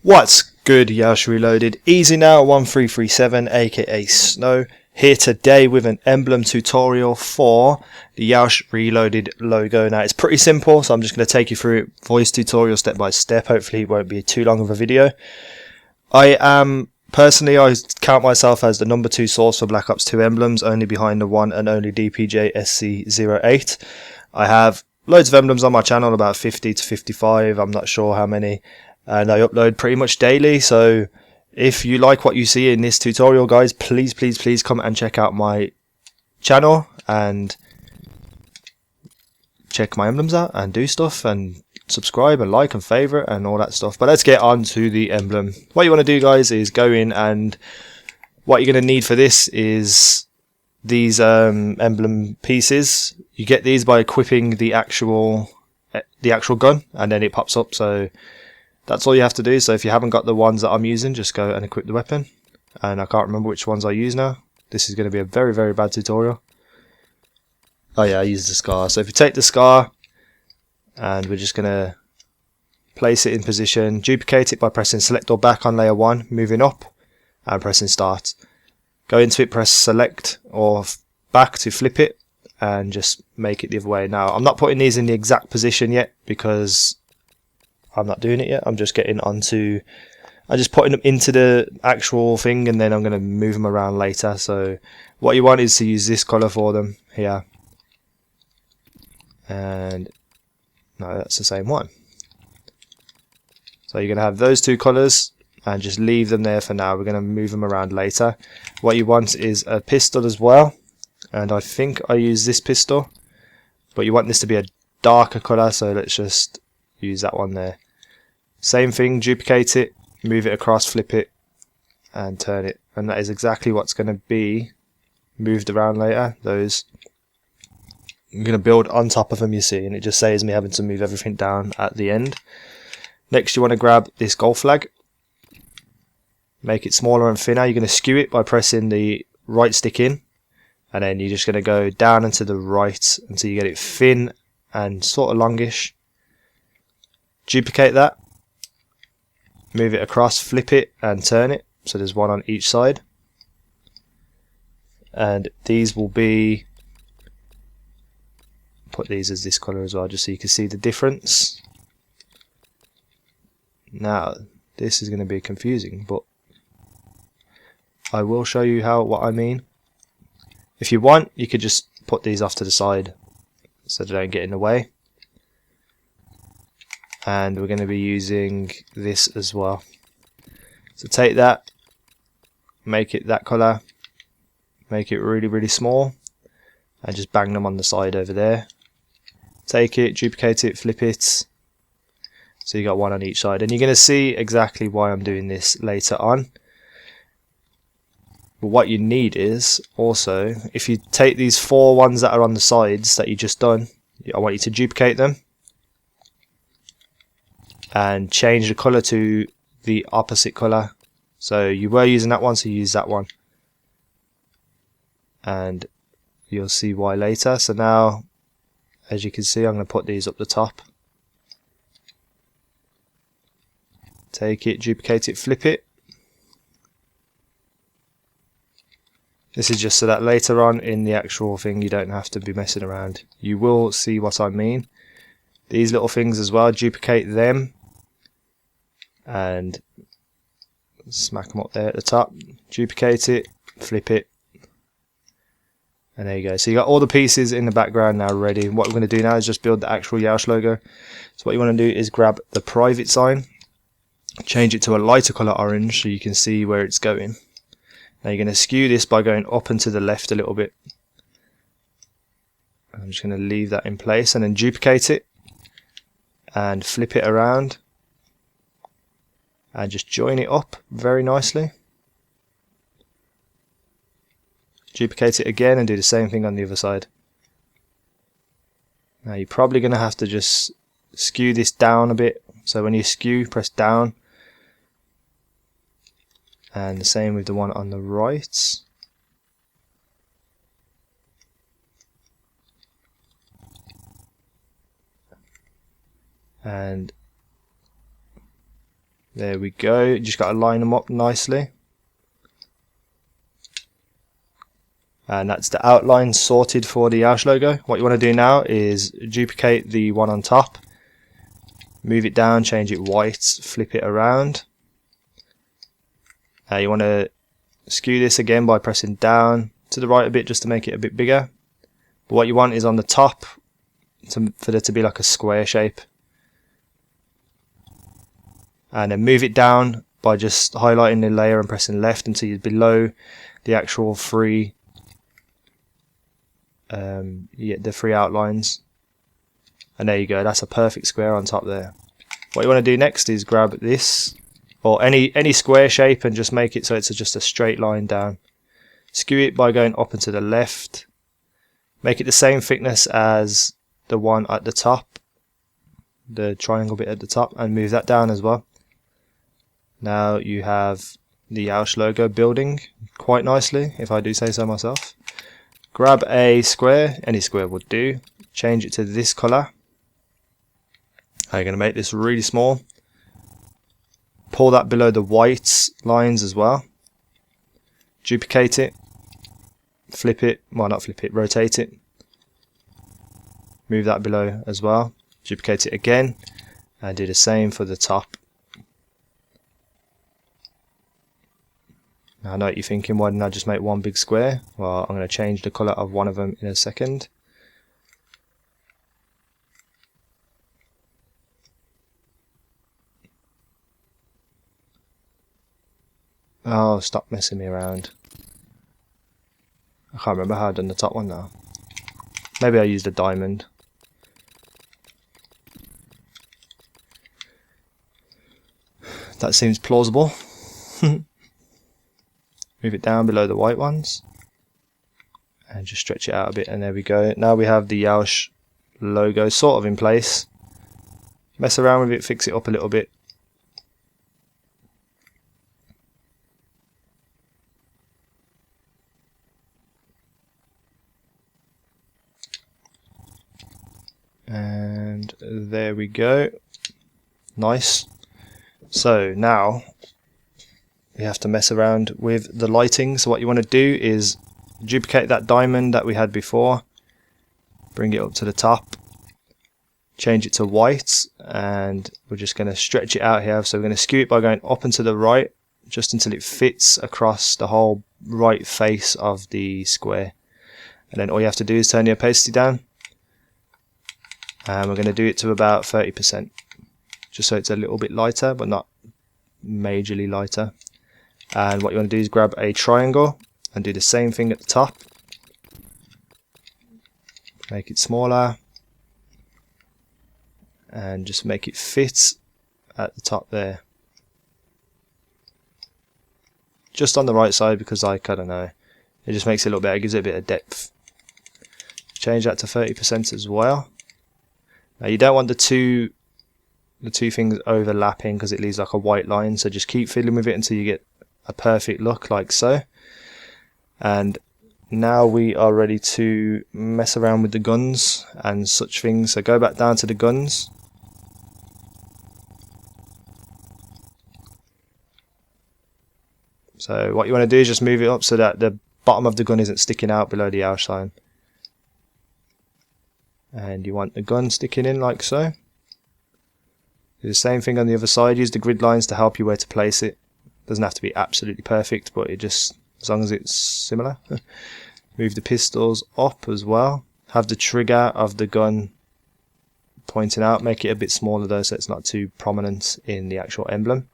What's good, Yeousch Reloaded? easynow 1337 aka Snow, here today with an emblem tutorial for the Yeousch Reloaded logo. Now it's pretty simple, so I'm just going to take you through it, voice tutorial step by step. Hopefully it won't be too long of a video. I count myself as the number 2 source for Black Ops 2 emblems, only behind the one and only DPJ SC08. I have loads of emblems on my channel, about 50 to 55, I'm not sure how many. And I upload pretty much daily, so if you like what you see in this tutorial, guys, please come and check out my channel and check my emblems out and do stuff and subscribe and like and favorite and all that stuff. But let's get on to the emblem. What you want to do, guys, is go in, and what you're going to need for this is these emblem pieces. You get these by equipping the actual gun, and then it pops up. So that's all you have to do. So if you haven't got the ones that I'm using, just go and equip the weapon. And I can't remember which ones I use now. This is going to be a very bad tutorial. Oh yeah, I use the scar. So if you take the scar, and we're just going to place it in position, duplicate it by pressing select or back on layer 1, moving up and pressing start. Go into it, press select or back to flip it, and just make it the other way. Now I'm not putting these in the exact position yet because I'm not doing it yet. I'm just getting onto, I'm just putting them into the actual thing, and then I'm going to move them around later. So what you want is to use this color for them here, and no, that's the same one. So you're going to have those two colors and just leave them there for now. We're going to move them around later. What you want is a pistol as well, and I think I use this pistol, but you want this to be a darker color, so let's just use that one there. Same thing, duplicate it, move it across, flip it and turn it, and that is exactly what's going to be moved around later. Those, I'm going to build on top of them, you see, and it just saves me having to move everything down at the end. Next you want to grab this gold flag, make it smaller and thinner. You're going to skew it by pressing the right stick in, and then you're just going to go down and to the right until you get it thin and sort of longish. Duplicate that, move it across, flip it and turn it, so there's one on each side. And these will be, put these as this color as well, just so you can see the difference. Now this is going to be confusing, but I will show you what I mean. If you want, you could just put these off to the side so they don't get in the way. And we're going to be using this as well. So take that, make it that color, make it really small, and just bang them on the side over there. Take it, duplicate it, flip it, so you got one on each side. And you're going to see exactly why I'm doing this later on. But what you need is also, if you take these 4 ones that are on the sides that you just done, I want you to duplicate them and change the color to the opposite color. So you were using that one, so you use that one, and you'll see why later. So now, as you can see, I'm going to put these up the top. Take it, duplicate it, flip it. This is just so that later on in the actual thing you don't have to be messing around. You will see what I mean. These little things as well, duplicate them and smack them up there at the top, duplicate it, flip it, and there you go. So you got all the pieces in the background now ready. What we're going to do now is just build the actual Yeousch logo. So what you want to do is grab the private sign, change it to a lighter color orange so you can see where it's going. Now you're going to skew this by going up and to the left a little bit. I'm just going to leave that in place, and then duplicate it and flip it around and just join it up very nicely. Duplicate it again and do the same thing on the other side. Now you're probably going to have to just skew this down a bit. So when you skew, press down. And the same with the one on the right. And There we go. Just got to line them up nicely. And that's the outline sorted for the Yeousch logo. What you want to do now is duplicate the one on top, move it down, change it white, flip it around. You want to skew this again by pressing down to the right a bit just to make it a bit bigger. But what you want is on the top for there to be like a square shape. And then move it down by just highlighting the layer and pressing left until you're below the actual three outlines. And there you go, that's a perfect square on top there. What you want to do next is grab this or any square shape and just make it so it's just a straight line down. Skew it by going up and to the left. Make it the same thickness as the one at the top, the triangle bit at the top, and move that down as well. Now you have the Yeousch logo building quite nicely, if I do say so myself. Grab a square, any square would do, change it to this colour. I'm going to make this really small. Pull that below the white lines as well. Duplicate it. Flip it, well not flip it, rotate it. Move that below as well. Duplicate it again. And do the same for the top. Now I know what you're thinking, why didn't I just make one big square? Well, I'm going to change the colour of one of them in a second. Oh, stop messing me around. I can't remember how I've done the top one now. Maybe I used a diamond. That seems plausible. Move it down below the white ones. And just stretch it out a bit, and there we go. Now we have the Yeousch logo sort of in place. Mess around with it, fix it up a little bit. And there we go. Nice. So now we have to mess around with the lighting. So what you want to do is duplicate that diamond that we had before, bring it up to the top, change it to white, and we're just going to stretch it out here. So we're going to skew it by going up and to the right just until it fits across the whole right face of the square. And then all you have to do is turn your opacity down. And we're going to do it to about 30%, just so it's a little bit lighter, but not majorly lighter. And what you want to do is grab a triangle and do the same thing at the top. Make it smaller, and just make it fit at the top there. Just on the right side, because I don't know, it just makes it a little better, gives it a bit of depth. Change that to 30% as well. Now you don't want the two things overlapping because it leaves like a white line, so just keep fiddling with it until you get a perfect look like so. And now we are ready to mess around with the guns and such things. So go back down to the guns. So what you want to do is just move it up so that the bottom of the gun isn't sticking out below the Yeousch sign. And you want the gun sticking in like so. Do the same thing on the other side. Use the grid lines to help you where to place it. Doesn't have to be absolutely perfect, but it just, as long as it's similar. Move the pistols up as well. Have the trigger of the gun pointing out. Make it a bit smaller though, so it's not too prominent in the actual emblem.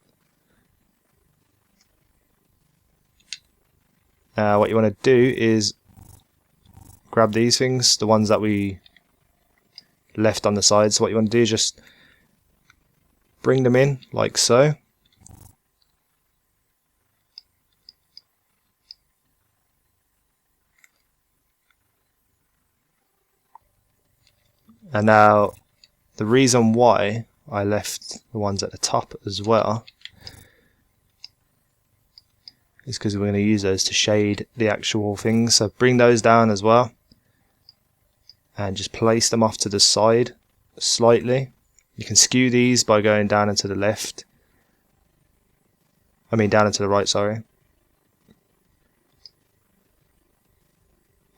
Now what you want to do is grab these things, the ones that we left on the side. So what you want to do is just bring them in like so. And now the reason why I left the ones at the top as well is because we're going to use those to shade the actual things. So bring those down as well and just place them off to the side slightly. You can skew these by going down and to the left, I mean down and to the right, sorry.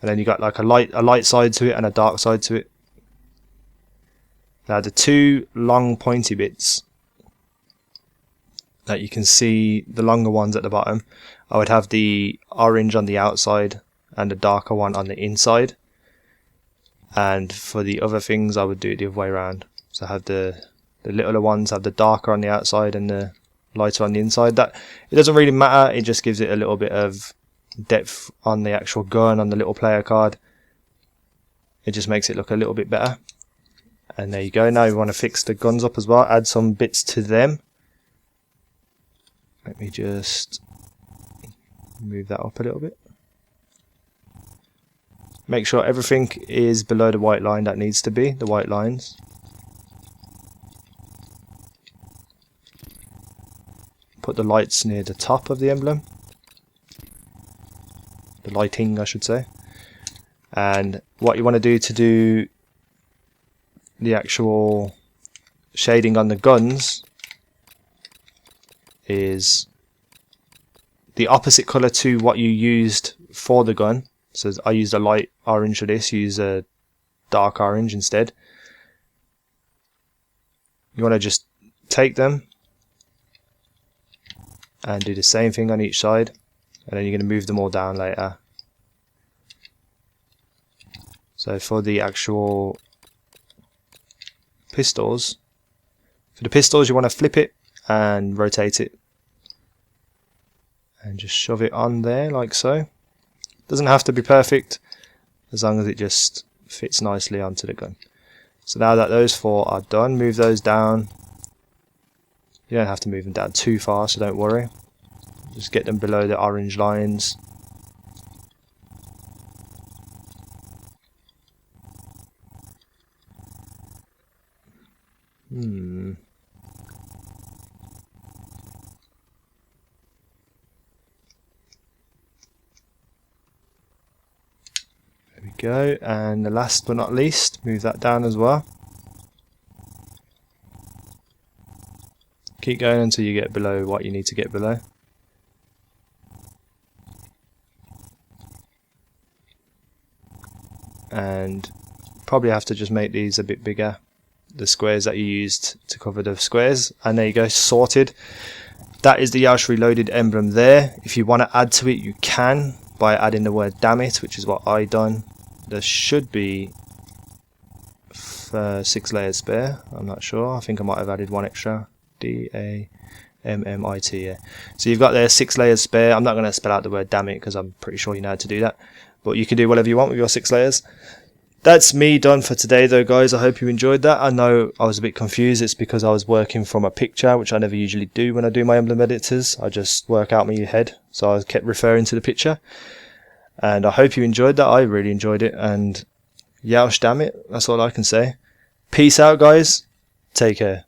And then you got like a light side to it and a dark side to it. Now the two long pointy bits that you can see, the longer ones at the bottom, I would have the orange on the outside and the darker one on the inside. And for the other things I would do it the other way around. So have the littler ones have the darker on the outside and the lighter on the inside. That it doesn't really matter, it just gives it a little bit of depth on the actual gun, on the little player card. It just makes it look a little bit better. And there you go. Now we want to fix the guns up as well, add some bits to them. Let me just move that up a little bit. Make sure everything is below the white line that needs to be, the white lines. Put the lights near the top of the emblem. The lighting, I should say. And what you want to do the actual shading on the guns is the opposite colour to what you used for the gun. So I used a light orange for this, use a dark orange instead. You want to just take them and do the same thing on each side, and then you're going to move them all down later. So for the actual pistols, you want to flip it and rotate it and just shove it on there like so. Doesn't have to be perfect, as long as it just fits nicely onto the gun. So now that those four are done, move those down. You don't have to move them down too far, so don't worry. Just get them below the orange lines. There we go, and the last but not least, move that down as well. Keep going until you get below what you need to get below. And probably have to just make these a bit bigger, the squares that you used to cover the squares. And there you go, sorted. That is the Yeousch Reloaded emblem there. If you want to add to it, you can by adding the word damn it, which is what I done. There should be 6 layers spare, I'm not sure. I think I might have added one extra. D-A-M-M-I-T, yeah. So you've got there 6 layers spare. I'm not going to spell out the word damn it because I'm pretty sure you know how to do that. But you can do whatever you want with your 6 layers. That's me done for today though, guys. I hope you enjoyed that. I know I was a bit confused. It's because I was working from a picture, which I never usually do when I do my emblem editors. I just work out my head. So I kept referring to the picture. And I hope you enjoyed that. I really enjoyed it. And Yeousch damn it. That's all I can say. Peace out, guys. Take care.